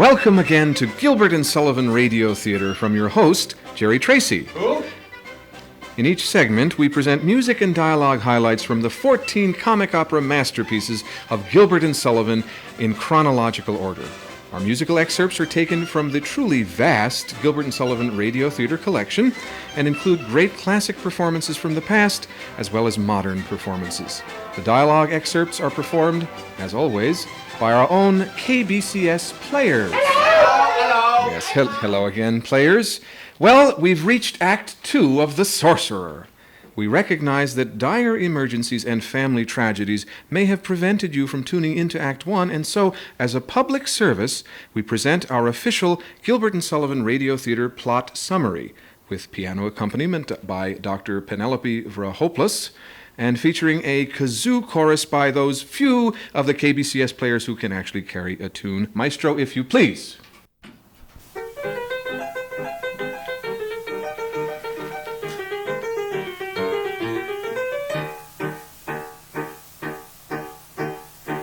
Welcome again to Gilbert and Sullivan Radio Theatre from your host, Jerry Tracy. Who? In each segment, we present music and dialogue highlights from the 14 comic opera masterpieces of Gilbert and Sullivan in chronological order. Our musical excerpts are taken from the truly vast Gilbert and Sullivan Radio Theatre collection and include great classic performances from the past as well as modern performances. The dialogue excerpts are performed, as always, by our own KBCS players. Hello! Yes, hello again, players. Well, we've reached Act 2 of The Sorcerer. We recognize that dire emergencies and family tragedies may have prevented you from tuning into Act 1, and so, as a public service, we present our official Gilbert and Sullivan Radio Theater plot summary, with piano accompaniment by Dr. Penelope Vrahopoulos, and featuring a kazoo chorus by those few of the KBCS players who can actually carry a tune. Maestro, if you please.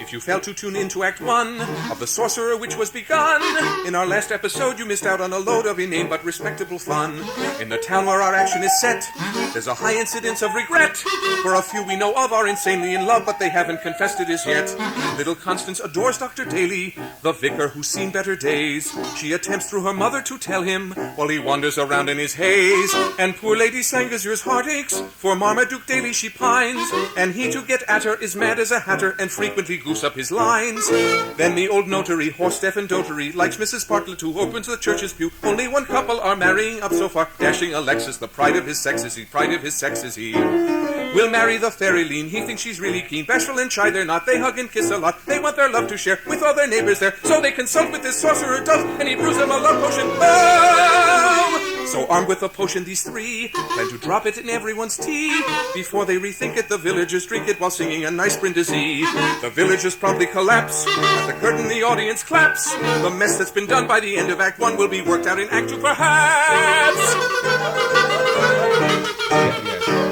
If you failed to tune in to Act 1 of The Sorcerer, which was begun, in our last episode you missed out on a load of inane but respectable fun. In the town where our action is set, there's a high incidence of regret. For a few we know of are insanely in love, but they haven't confessed it as yet. Little Constance adores Dr. Daly, the vicar who's seen better days. She attempts through her mother to tell him, while he wanders around in his haze. And poor Lady Sangazure's heart aches, for Marmaduke Daly she pines, and he to get at her is mad as a hatter, and frequently goose up his lines. Then the old notary, horse deaf and dotary, likes Mrs. Bartlett, who opens the church's pew. Only one couple are marrying up so far, dashing Alexis, the pride of his sex is he, pride of his sex is he. Will marry the fairy lean, he thinks she's really keen. Bashful and shy they're not, they hug and kiss a lot. They want their love to share with all their neighbors there. So they consult with this sorcerer Duff, and he brews them a love potion. Boom! So armed with a potion, these three plan to drop it in everyone's tea. Before they rethink it, the villagers drink it while singing a nice brindisi. The villagers promptly collapse. At the curtain, the audience claps. The mess that's been done by the end of Act 1 will be worked out in Act 2, perhaps.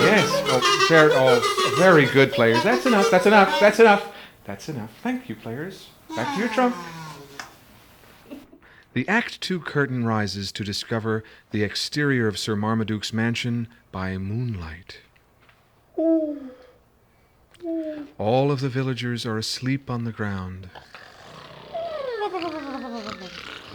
Yes. Very good, players. That's enough. Thank you, players. Back to your trump. The Act 2 curtain rises to discover the exterior of Sir Marmaduke's mansion by moonlight. All of the villagers are asleep on the ground,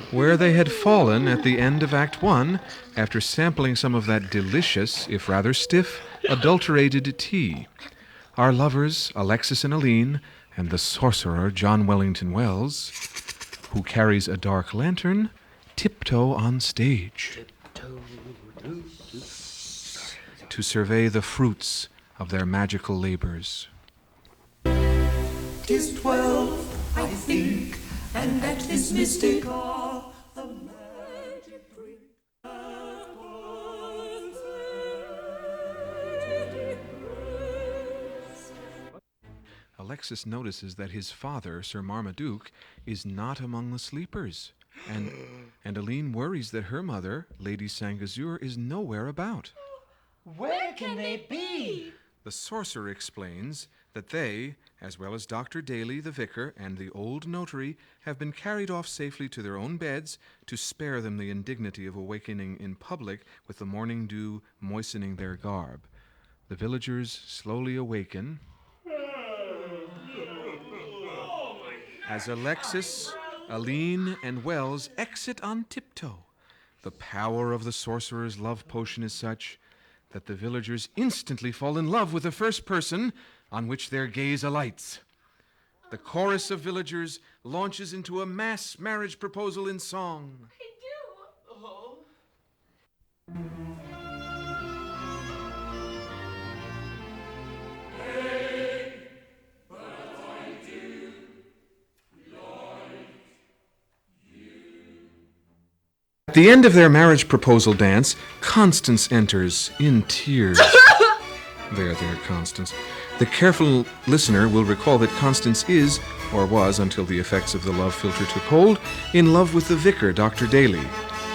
where they had fallen at the end of Act 1 after sampling some of that delicious, if rather stiff, adulterated tea. Our lovers, Alexis and Aline, and the sorcerer, John Wellington Wells, who carries a dark lantern, tiptoe on stage to survey the fruits of their magical labors. 'Tis 12, I think, and at this mystic hour, the magic drink that was Alexis notices that his father, Sir Marmaduke, is not among the sleepers, and Aline worries that her mother, Lady Sangazure, is nowhere about. Where can they be? The sorcerer explains that they, as well as Dr. Daly, the vicar, and the old notary, have been carried off safely to their own beds to spare them the indignity of awakening in public with the morning dew moistening their garb. The villagers slowly awaken as Alexis, Aline, and Wells exit on tiptoe. The power of the sorcerer's love potion is such that the villagers instantly fall in love with the first person on which their gaze alights. The chorus of villagers launches into a mass marriage proposal in song. I do. Oh. At the end of their marriage proposal dance, Constance enters in tears. There, Constance. The careful listener will recall that Constance is, or was until the effects of the love filter took hold, in love with the vicar, Dr. Daly.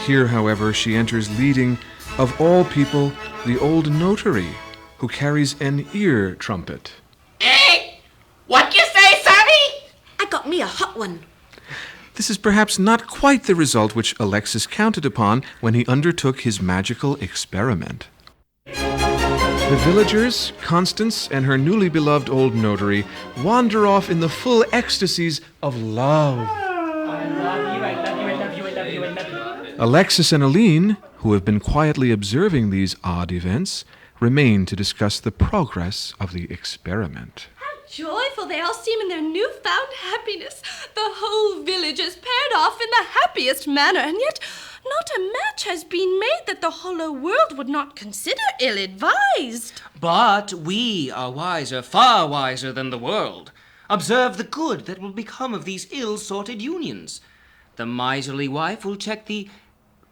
Here, however, she enters leading, of all people, the old notary, who carries an ear trumpet. Hey! What you say, Sonny? I got me a hot one. This is perhaps not quite the result which Alexis counted upon when he undertook his magical experiment. The villagers, Constance, and her newly beloved old notary wander off in the full ecstasies of love. I love you, I love you, I love you, I love you, I love you. Alexis and Aline, who have been quietly observing these odd events, remain to discuss the progress of the experiment. Joyful they all seem in their newfound happiness. The whole village is paired off in the happiest manner, and yet not a match has been made that the hollow world would not consider ill-advised. But we are wiser, far wiser than the world. Observe the good that will become of these ill-sorted unions. The miserly wife will check the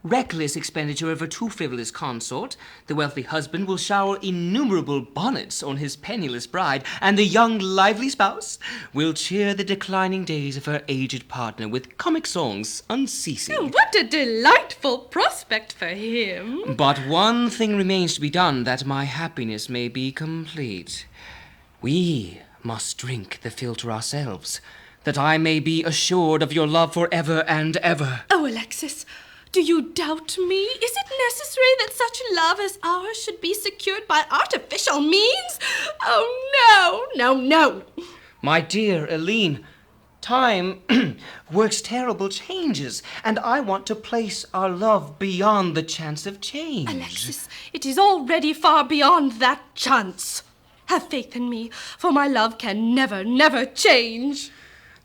reckless expenditure of her too frivolous consort. The wealthy husband will shower innumerable bonnets on his penniless bride, and the young lively spouse will cheer the declining days of her aged partner with comic songs unceasing. Oh, what a delightful prospect for him. But one thing remains to be done that my happiness may be complete. We must drink the philtre ourselves, that I may be assured of your love forever and ever. Oh, Alexis, do you doubt me? Is it necessary that such love as ours should be secured by artificial means? Oh, no. My dear Aline, time works terrible changes, and I want to place our love beyond the chance of change. Alexis, it is already far beyond that chance. Have faith in me, for my love can never change.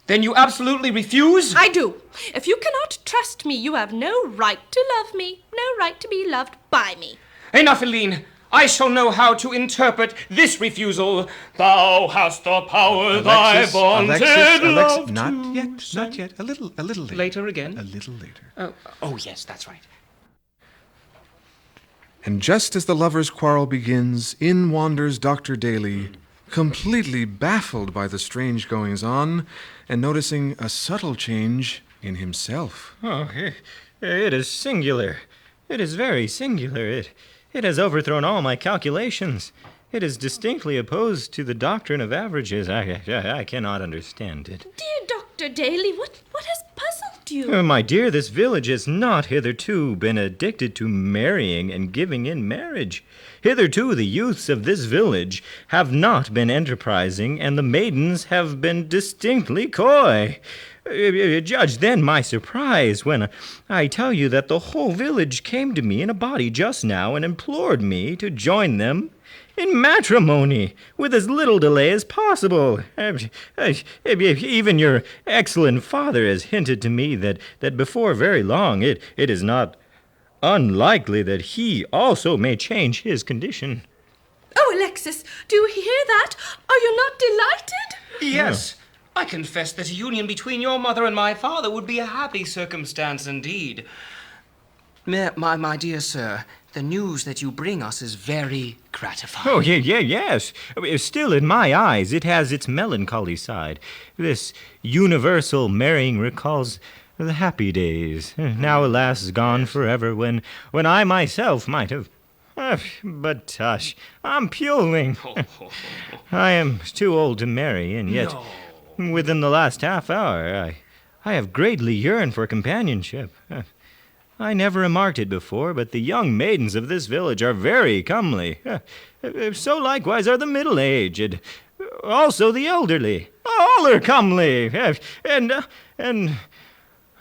Then you absolutely refuse? I do. If you cannot trust me, you have no right to love me, no right to be loved by me. Enough, Aline. I shall know how to interpret this refusal. Thou hast the power thy vaunted love to Not yet. A little later. Later again? A little later. Oh, yes, that's right. And just as the lovers' quarrel begins, in wanders Dr. Daly, completely baffled by the strange goings-on, and noticing a subtle change in himself. Oh, it is singular. It is very singular. It has overthrown all my calculations. It is distinctly opposed to the doctrine of averages. I cannot understand it. Dear Dr. Daly, what has puzzled you? My dear, this village has not hitherto been addicted to marrying and giving in marriage. Hitherto the youths of this village have not been enterprising, and the maidens have been distinctly coy. Judge then my surprise when I tell you that the whole village came to me in a body just now and implored me to join them in matrimony with as little delay as possible. Even your excellent father has hinted to me that before very long it is not unlikely that he also may change his condition. Oh, Alexis, do you hear that? Are you not delighted? Yes. I confess that a union between your mother and my father would be a happy circumstance indeed. My dear sir, the news that you bring us is very gratifying. Oh, yes. Still, in my eyes, it has its melancholy side. This universal marrying recalls the happy days, now alas gone forever, when I myself might have... But tush, I'm puling. I am too old to marry, and yet... No. Within the last half hour, I have greatly yearned for companionship. I never remarked it before, but the young maidens of this village are very comely. So likewise are the middle-aged. Also the elderly. All are comely. And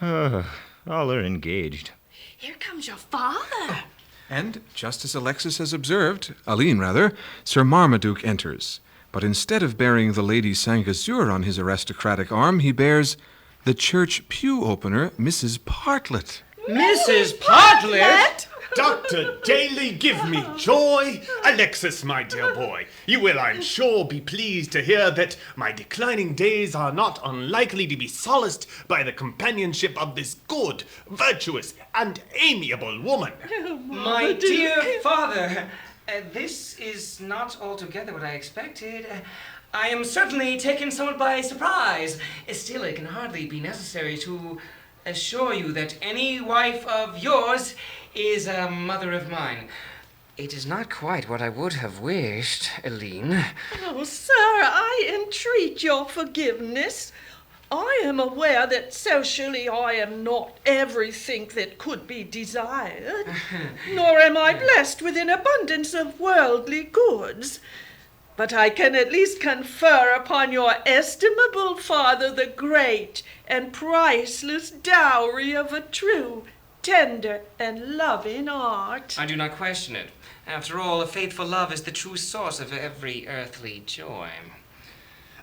all are engaged. Here comes your father. And, just as Alexis has observed, Aline rather, Sir Marmaduke enters. But instead of bearing the Lady Saint-Gazur on his aristocratic arm, he bears the church pew-opener, Mrs. Partlet. Mrs. Partlet? Dr. Daly, give me joy. Alexis, my dear boy, you will, I'm sure, be pleased to hear that my declining days are not unlikely to be solaced by the companionship of this good, virtuous, and amiable woman. My dear father, this is not altogether what I expected. I am certainly taken somewhat by surprise. Still, it can hardly be necessary to assure you that any wife of yours is a mother of mine. It is not quite what I would have wished, Aline. Oh, sir, I entreat your forgiveness. I am aware that socially I am not everything that could be desired, nor am I blessed with an abundance of worldly goods. But I can at least confer upon your estimable father the great and priceless dowry of a true, tender, and loving heart. I do not question it. After all, a faithful love is the true source of every earthly joy.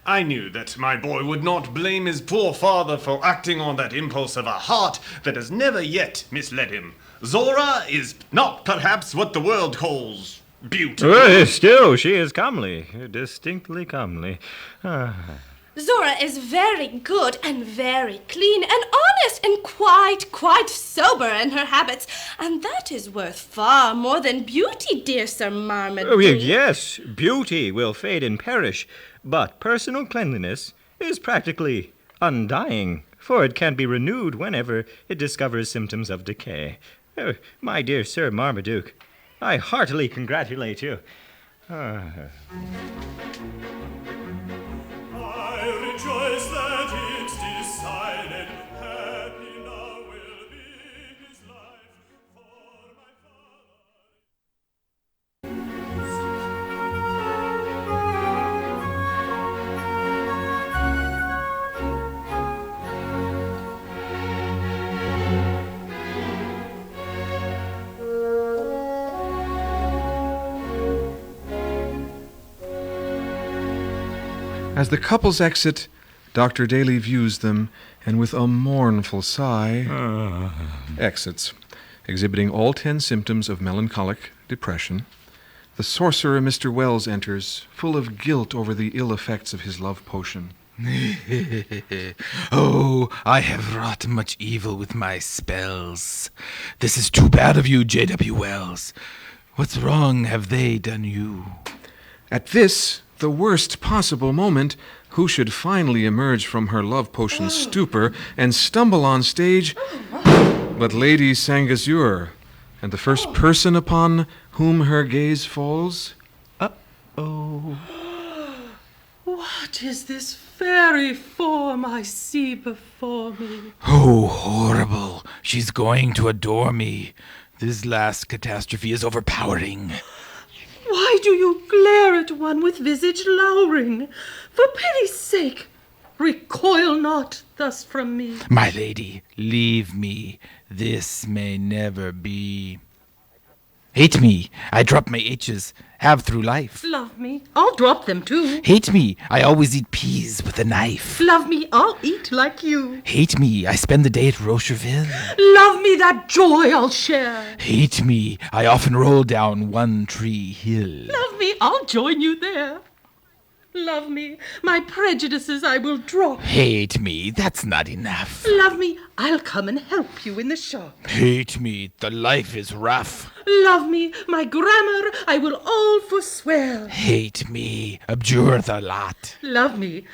I knew that my boy would not blame his poor father for acting on that impulse of a heart that has never yet misled him. Zora is not perhaps what the world calls beauty. Still, she is comely, distinctly comely. Zora is very good and very clean and honest and quite sober in her habits, and that is worth far more than beauty, dear Sir Marmaduke. Oh, yes, beauty will fade and perish, but personal cleanliness is practically undying, for it can be renewed whenever it discovers symptoms of decay. My dear Sir Marmaduke, I heartily congratulate you. I rejoice that it's decided, happy now will be his life, for my As the couples exit, Dr. Daly views them, and with a mournful sigh, exits, exhibiting all 10 symptoms of melancholic depression. The sorcerer, Mr. Wells, enters, full of guilt over the ill effects of his love potion. Oh, I have wrought much evil with my spells. This is too bad of you, J.W. Wells. What's wrong have they done you? At this, the worst possible moment, who should finally emerge from her love potion stupor and stumble on stage but Lady Sangazur, and the first person upon whom her gaze falls? Uh-oh. What is this fairy form I see before me? Oh, horrible. She's going to adore me. This last catastrophe is overpowering. Why do you glare at one with visage lowering? For pity's sake, recoil not thus from me. My lady, leave me. This may never be. Hate me. I drop my H's. Have through life. Love me, I'll drop them too. Hate me. I always eat peas with a knife. Love me, I'll eat like you. Hate me. I spend the day at Rocherville. Love me, that joy I'll share. Hate me. I often roll down One Tree Hill. Love me, I'll join you there. Love me, my prejudices I will drop. Hate me. That's not enough. Love me, I'll come and help you in the shop. Hate me. The life is rough. Love me, my grammar I will all forswear. Hate me. Abjure the lot. Love me,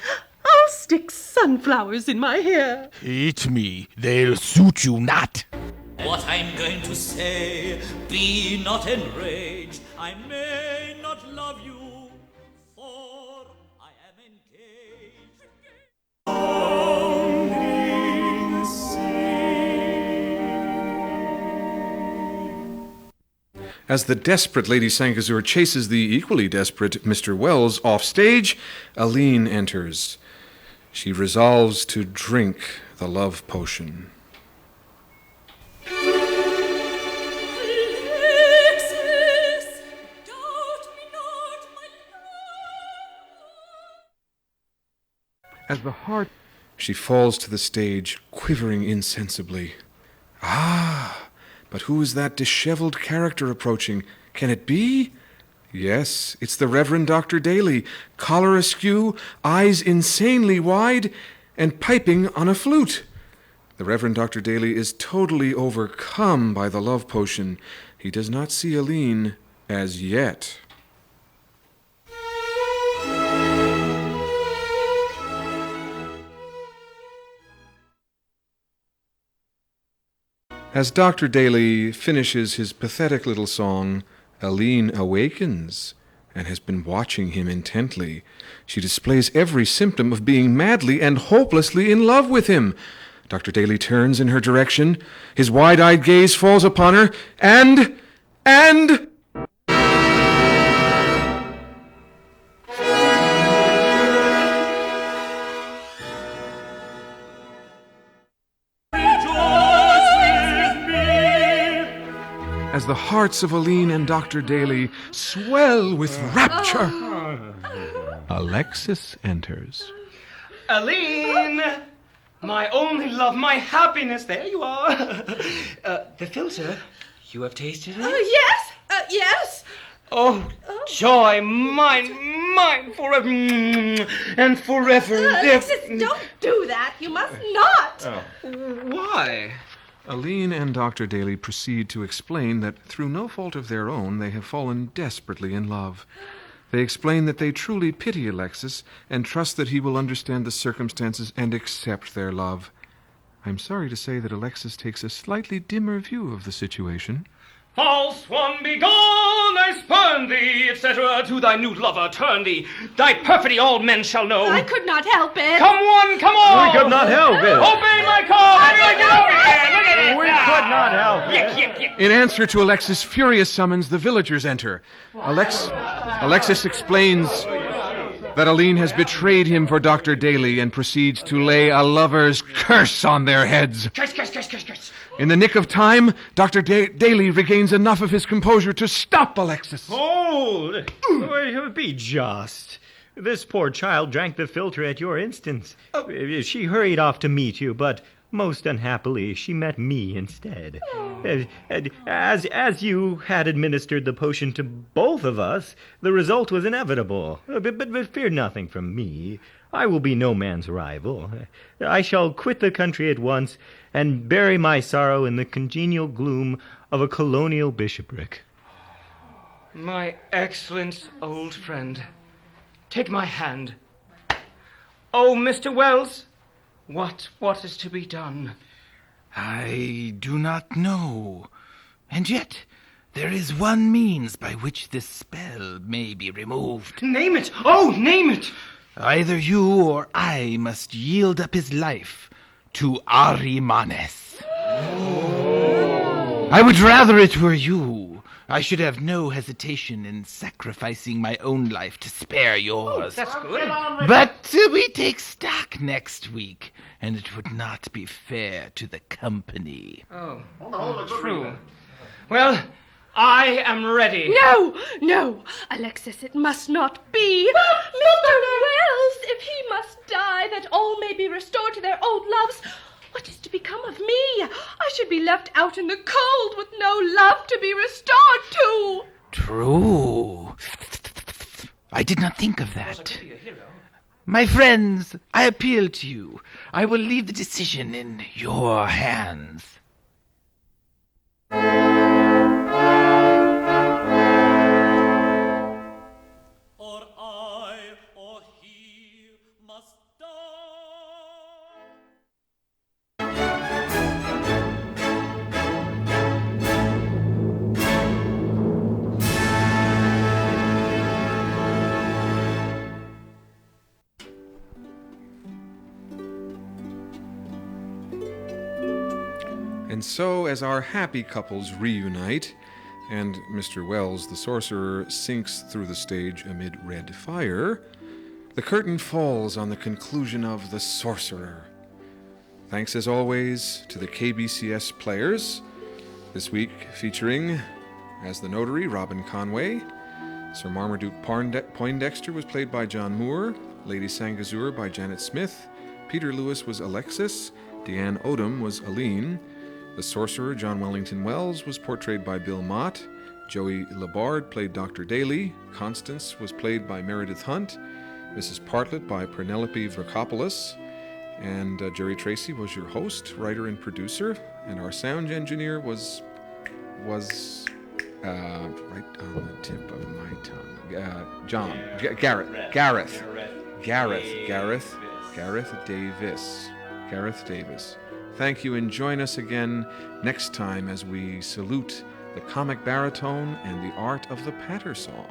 I'll stick sunflowers in my hair. Hate me. They'll suit you not. What I'm going to say, be not enraged. I may not love you, for I am engaged. Only see. As the desperate Lady Sangazur chases the equally desperate Mr. Wells off stage, Aline enters. She resolves to drink the love potion. As the heart, she falls to the stage, quivering insensibly. Ah, but who is that disheveled character approaching? Can it be? Yes, it's the Reverend Dr. Daly, collar askew, eyes insanely wide, and piping on a flute. The Reverend Dr. Daly is totally overcome by the love potion. He does not see Aline as yet. As Dr. Daly finishes his pathetic little song, Aline awakens and has been watching him intently. She displays every symptom of being madly and hopelessly in love with him. Dr. Daly turns in her direction. His wide-eyed gaze falls upon her, and... As the hearts of Aline and Dr. Daly swell with rapture, Alexis enters. Aline! My only love, my happiness, there you are. The filter, you have tasted it? Yes. Oh, joy, mine, forever and forever. Alexis, don't do that. You must not. Why? Aline and Dr. Daly proceed to explain that through no fault of their own they have fallen desperately in love. They explain that they truly pity Alexis and trust that he will understand the circumstances and accept their love. I'm sorry to say that Alexis takes a slightly dimmer view of the situation. False one, be gone, I spurn thee, etc. To thy new lover turn thee. Thy perfidy all men shall know. I could not help it. Come on, come on! We could not help it. Obey my call! Everyone get over here! Look at it! We could not help it. In answer to Alexis' furious summons, the villagers enter. Alexis explains that Aline has betrayed him for Dr. Daly and proceeds to lay a lover's curse on their heads. Curse. In the nick of time, Dr. Daly regains enough of his composure to stop Alexis. Hold! Be just. This poor child drank the filter at your instance. She hurried off to meet you, but most unhappily she met me instead. As you had administered the potion to both of us, the result was inevitable. But fear nothing from me. I will be no man's rival. I shall quit the country at once and bury my sorrow in the congenial gloom of a colonial bishopric. My excellent old friend, take my hand. Oh, Mr. Wells, what is to be done? I do not know. And yet, there is one means by which this spell may be removed. Name it! Oh, name it! Either you or I must yield up his life to Arimanes. I would rather it were you. I should have no hesitation in sacrificing my own life to spare yours. That's good. But we take stock next week, and it would not be fair to the company. Oh, true. Well, I am ready. No, Alexis, it must not be. Mr. Wells, if he must die, that all may be restored to their old loves, what is to become of me? I should be left out in the cold with no love to be restored to. True. I did not think of that. My friends, I appeal to you. I will leave the decision in your hands. Or I or he must die. And so, as our happy couples reunite, and Mr. Wells, the sorcerer, sinks through the stage amid red fire, the curtain falls on the conclusion of The Sorcerer. Thanks, as always, to the KBCS players, this week featuring, as the notary, Robin Conway. Sir Marmaduke Poindexter was played by John Moore, Lady Sangazur by Janet Smith, Peter Lewis was Alexis, Deanne Odom was Aline, the sorcerer, John Wellington Wells, was portrayed by Bill Mott, Joey Labard played Dr. Daly, Constance was played by Meredith Hunt, Mrs. Partlet by Penelope Verkopoulos, and Jerry Tracy was your host, writer, and producer, and our sound engineer was right on the tip of my tongue, Gareth Davis. Thank you, and join us again next time as we salute the comic baritone and the art of the patter song.